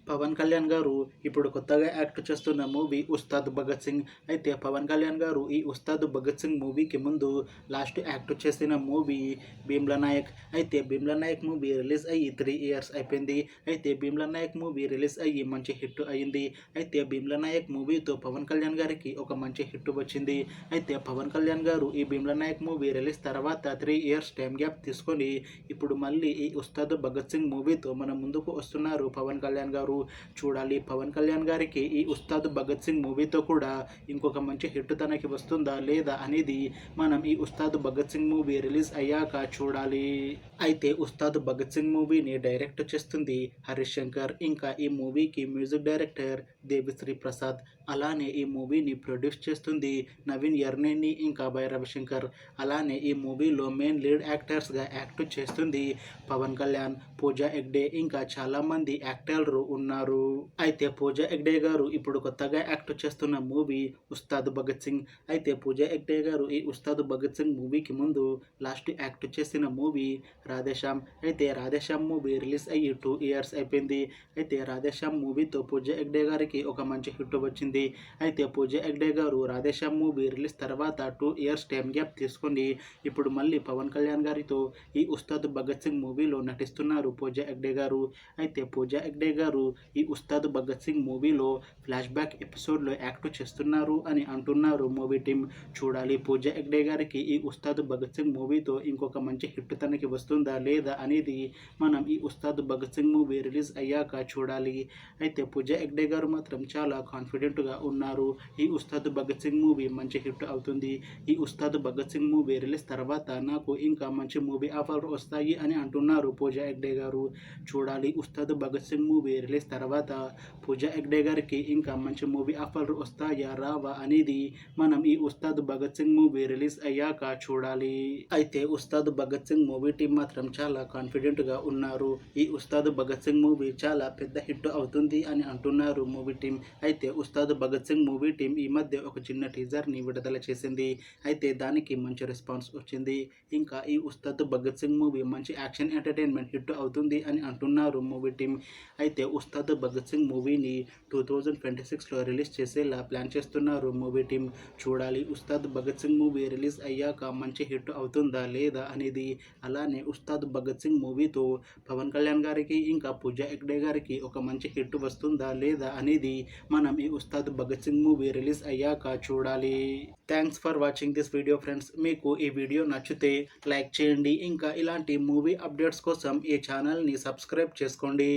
పవన్ కళ్యాణ్ గారు ఇప్పుడు కొత్తగా యాక్ట్ చేస్తున్న మూవీ ఉస్తాద్ భగత్ సింగ్. అయితే పవన్ కళ్యాణ్ గారు ఈ ఉస్తాద్ భగత్ సింగ్ మూవీకి ముందు లాస్ట్ యాక్ట్ చేసిన మూవీ భీమ్లా నాయక్. అయితే భీమ్లా నాయక్ మూవీ రిలీజ్ అయ్యి 3 ఇయర్స్ అయిపోయింది. అయితే భీమ్లా నాయక్ మూవీ రిలీజ్ అయ్యి మంచి హిట్ అయింది. అయితే భీమ్లా నాయక్ మూవీతో పవన్ కళ్యాణ్ గారికి ఒక మంచి హిట్ వచ్చింది. అయితే పవన్ కళ్యాణ్ గారు ఈ భీమ్లా నాయక్ మూవీ రిలీజ్ తర్వాత 3 ఇయర్స్ టైం గ్యాప్ తీసుకొని ఇప్పుడు మళ్ళీ ఈ ఉస్తాద్ భగత్ సింగ్ మూవీతో మన ముందుకు వస్తున్నారు పవన్ కళ్యాణ్ గారు. చూడాలి పవన్ కళ్యాణ్ గారికి ఈ ఉస్తాద్ భగత్ సింగ్ మూవీతో కూడా ఇంకొక మంచి హిట్ తనకి వస్తుందా లేదా అనేది మనం ఈ ఉస్తాద్ భగత్ సింగ్ మూవీ రిలీజ్ అయ్యాక చూడాలి. అయితే ఉస్తాద్ భగత్ సింగ్ మూవీని డైరెక్ట్ చేస్తుంది హరీష్ శంకర్. ఇంకా ఈ మూవీకి మ్యూజిక్ డైరెక్టర్ దేవిశ్రీ ప్రసాద్. అలానే ఈ మూవీని ప్రొడ్యూస్ చేస్తుంది నవీన్ యర్నేని ఇంకా భైరవ్ శంకర్. అలానే ఈ మూవీలో మెయిన్ లీడ్ యాక్టర్స్గా యాక్ట్ చేస్తుంది పవన్ కళ్యాణ్, పూజా హెగ్డే ఇంకా చాలామంది యాక్టర్లు ఉన్నారు. అయితే పూజా హెగ్డే గారు ఇప్పుడు కొత్తగా యాక్ట్ చేస్తున్న మూవీ ఉస్తాద్ భగత్ సింగ్. అయితే పూజా హెగ్డే గారు ఈ ఉస్తాద్ భగత్ సింగ్ మూవీకి ముందు లాస్ట్ యాక్ట్ చేసిన మూవీ రాధేశ్యామ్. అయితే రాధేశ్యామ్ మూవీ రిలీజ్ అయ్యి 2 ఇయర్స్ అయిపోయింది. అయితే రాధేశ్యామ్ మూవీతో పూజా హెగ్డే గారికి ఒక మంచి హిట్ వచ్చింది. అయితే పూజా హెగ్డే గారు రాధేశ్యామ్ మూవీ రిలీజ్ తర్వాత 2 ఇయర్స్ టైం గ్యాప్ తీసుకొని ఇప్పుడు మళ్ళీ పవన్ కళ్యాణ్ గారితో ఈ ఉస్తాద్ భగత్ సింగ్ మూవీలో నటిస్తున్నారు పూజా హెగ్డే గారు. అయితే పూజా హెగ్డే గారు ఈ ఉస్తాద్ భగత్ సింగ్ మూవీలో ఫ్లాష్ బ్యాక్ ఎపిసోడ్లో యాక్ట్ చేస్తున్నారు అని అంటున్నారు మూవీ టీం. చూడాలి పూజా హెగ్డే గారికి ఈ ఉస్తాద్ భగత్ సింగ్ మూవీతో ఇంకొక మంచి హిట్ తనకి వస్తుందా లేదా అనేది మనం ఈ ఉస్తాద్ భగత్ సింగ్ మూవీ రిలీజ్ అయ్యాక చూడాలి. అయితే పూజా హెగ్డే గారు మాత్రం చాలా కాన్ఫిడెంట్గా ఉన్నారు. ఈ ఉస్తాద్ భగత్ సింగ్ మూవీ మంచి హిట్ అవుతుంది. ఈ ఉస్తాద్ భగత్ సింగ్ మూవీ రిలీజ్ తర్వాత నాకు ఇంకా మంచి మూవీ ఆఫర్ వస్తాయి అని అంటున్నారు పూజా హెగ్డే గారు. చూడాలి ఉస్తాద్ భగత్ సింగ్ మూవీ రిలీజ్ తర్వాత పూజా హెగ్డే గారికి ఇంకా మంచి మూవీ ఆఫర్లు వస్తాయా రావా అనేది మనం ఈ ఉస్తాద్ భగత్ సింగ్ మూవీ రిలీజ్ అయ్యాక చూడాలి. అయితే ఉస్తాద్ భగత్ సింగ్ మూవీ టీం మాత్రం చాలా కాన్ఫిడెంట్గా ఉన్నారు. ఈ ఉస్తాద్ భగత్ సింగ్ మూవీ చాలా పెద్ద హిట్ అవుతుంది అని అంటున్నారు మూవీ టీం. అయితే ఉస్తాద్ భగత్ సింగ్ మూవీ టీం ఈ మధ్య ఒక చిన్న టీజర్ని విడుదల చేసింది. అయితే దానికి మంచి రెస్పాన్స్ వచ్చింది. ఇంకా ఈ ఉస్తాద్ భగత్ సింగ్ మూవీ మంచి యాక్షన్ ఎంటర్టైన్మెంట్ హిట్ అవుతుంది అని అంటున్నారు మూవీ టీం. అయితే ఉస్తాద్ భగత్ సింగ్ మూవీని 2026లో రిలీజ్ చేసేలా ప్లాన్ చేస్తున్నారు మూవీ టీం. చూడాలి ఉస్తాద్ భగత్ సింగ్ మూవీ రిలీజ్ అయ్యాక మంచి హిట్ అవుతుందా లేదా అనేది. అలానే ఉస్తాద్ భగత్ సింగ్ మూవీతో పవన్ కళ్యాణ్ గారికి ఇంకా పూజా హెగ్డే గారికి ఒక మంచి హిట్ వస్తుందా లేదా అనేది మనం ఈ ఉస్తాద్ భగత్ సింగ్ మూవీ రిలీజ్ అయ్యాక చూడాలి. Thanks for watching this video friends. మీకు ఈ వీడియో నచ్చితే లైక్ చేయండి. ఇంకా ఇలాంటి మూవీ అప్డేట్స్ కోసం ఈ ఛానల్ని సబ్స్క్రైబ్ చేసుకోండి.